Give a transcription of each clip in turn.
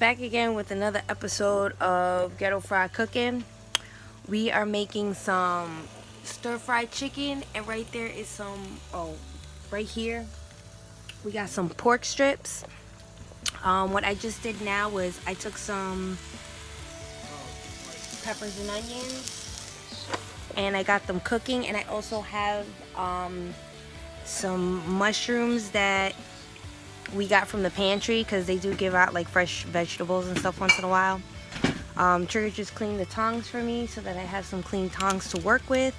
Back again with another episode of Ghetto Fried Cooking. We are making some stir-fried chicken, and right there is some, right here, we got some pork strips. What I just did now was I took some peppers and onions, and I got them cooking, and I also have some mushrooms that we got from the pantry because they do give out like fresh vegetables and stuff once in a while. Trigger just cleaned the tongs for me so that I have some clean tongs to work with.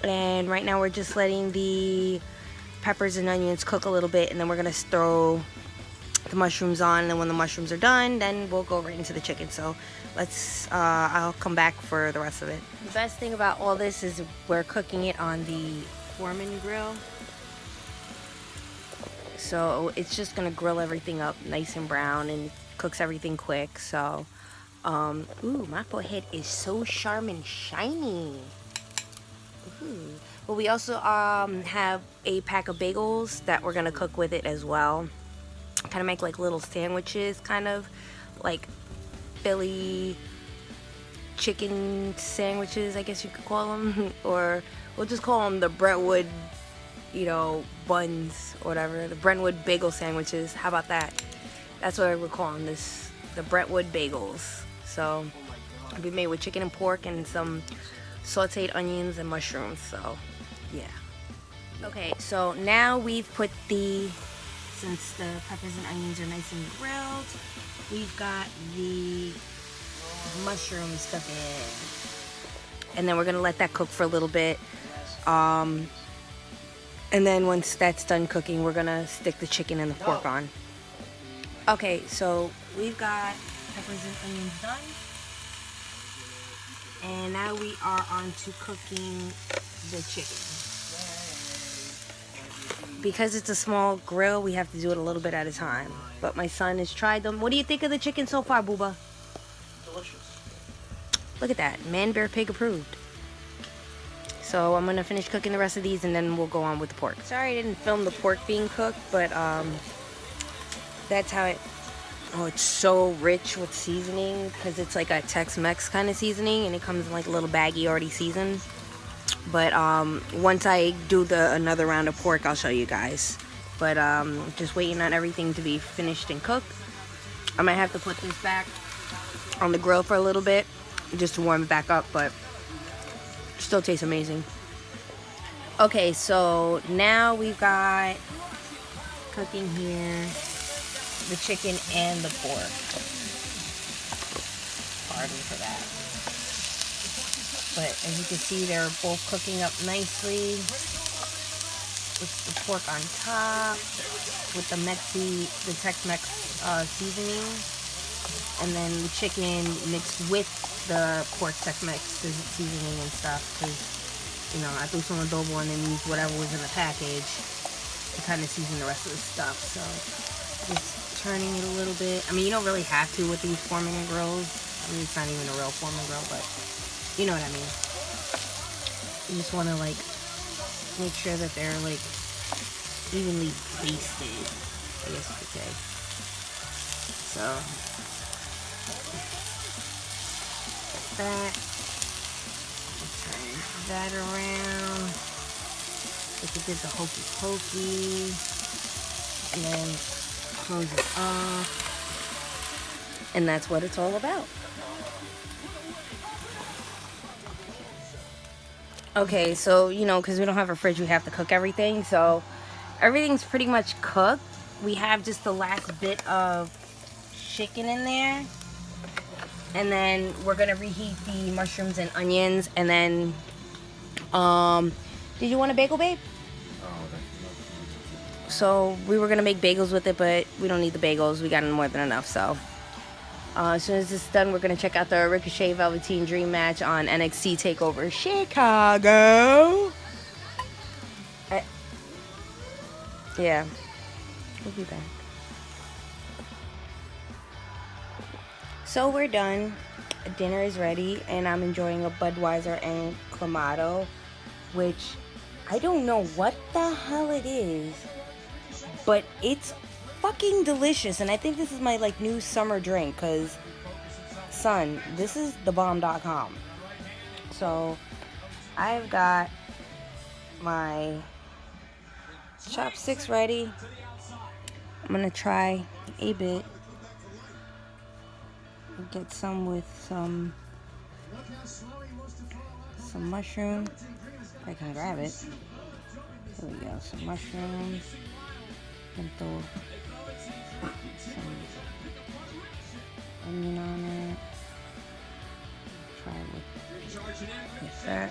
And right now we're just letting the peppers and onions cook a little bit, and then we're gonna throw the mushrooms on, and then when the mushrooms are done, then we'll go right into the chicken. So let's I'll come back for the rest of it. The best thing about all this is we're cooking it on the Foreman grill. So it's just gonna grill everything up nice and brown and cooks everything quick. So, ooh, my forehead is so sharp and shiny. Ooh. But we also have a pack of bagels that we're gonna cook with it as well. Kind of make like little sandwiches, kind of like Philly chicken sandwiches, I guess you could call them, or we'll just call them the Brentwood, buns or whatever, the Brentwood bagel sandwiches. How about that? That's what we're calling this, the Brentwood bagels. So it'll be made with chicken and pork and some sauteed onions and mushrooms. So yeah. Okay, so now we've put since the peppers and onions are nice and grilled, we've got the mushrooms cooking, and then we're gonna let that cook for a little bit. And then once that's done cooking, we're gonna stick the chicken and the pork on. Okay, so we've got peppers and onions done. And now we are on to cooking the chicken. Because it's a small grill, we have to do it a little bit at a time. But my son has tried them. What do you think of the chicken so far, Booba? Delicious. Look at that. Man, bear, pig approved. So I'm going to finish cooking the rest of these, and then we'll go on with the pork. Sorry I didn't film the pork being cooked, but that's how it... Oh, it's so rich with seasoning because it's like a Tex Mex kind of seasoning, and it comes in like a little baggie already seasoned. But once I do another round of pork, I'll show you guys. But just waiting on everything to be finished and cooked. I might have to put this back on the grill for a little bit just to warm it back up, but still tastes amazing. Okay, so now we've got cooking here the chicken and the pork. Pardon for that. But as you can see, they're both cooking up nicely with the pork on top, with the Tex Mex seasoning, and then the chicken mixed with the pork Tex Mex seasoning and stuff, because I threw some adobo and then used whatever was in the package to kind of season the rest of the stuff. So just turning it a little bit. I mean, you don't really have to with these Foreman grills. I mean, it's not even a real Foreman grill, but you know what I mean. You just want to like make sure that they're like evenly basted, I guess you could say. So that, turn that around, if it did the hokey pokey, and then close it off, and that's what it's all about. Okay, so because we don't have a fridge, we have to cook everything, so everything's pretty much cooked. We have just the last bit of chicken in there, and then we're gonna reheat the mushrooms and onions, and then did you want a bagel, babe? So we were gonna make bagels with it, but we don't need the bagels, we got more than enough. So as soon as this is done, we're gonna check out the Ricochet Velveteen Dream match on NXT TakeOver Chicago. Yeah, we'll be back. So we're done. Dinner is ready, and I'm enjoying a Budweiser and Clamato, which I don't know what the hell it is, but it's fucking delicious. And I think this is my like new summer drink, because son, this is thebomb.com. So I've got my chopsticks ready. I'm gonna try a bit. Get some with some mushroom. I can grab it. Here we go. Some mushrooms. And throw some onion on it. Try it with that.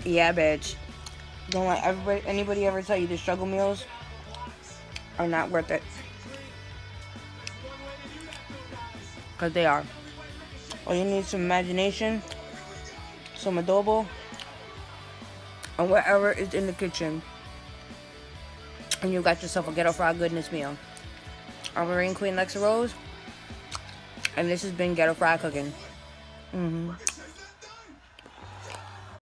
Yeah, bitch. Don't let anybody ever tell you the struggle meals are not worth it. Because they are. All you need is some imagination, some adobo, and whatever is in the kitchen. And you got yourself a Ghetto Fried Goodness meal. I'm Marine Queen Lexa Rose, and this has been Ghetto Fried Cooking.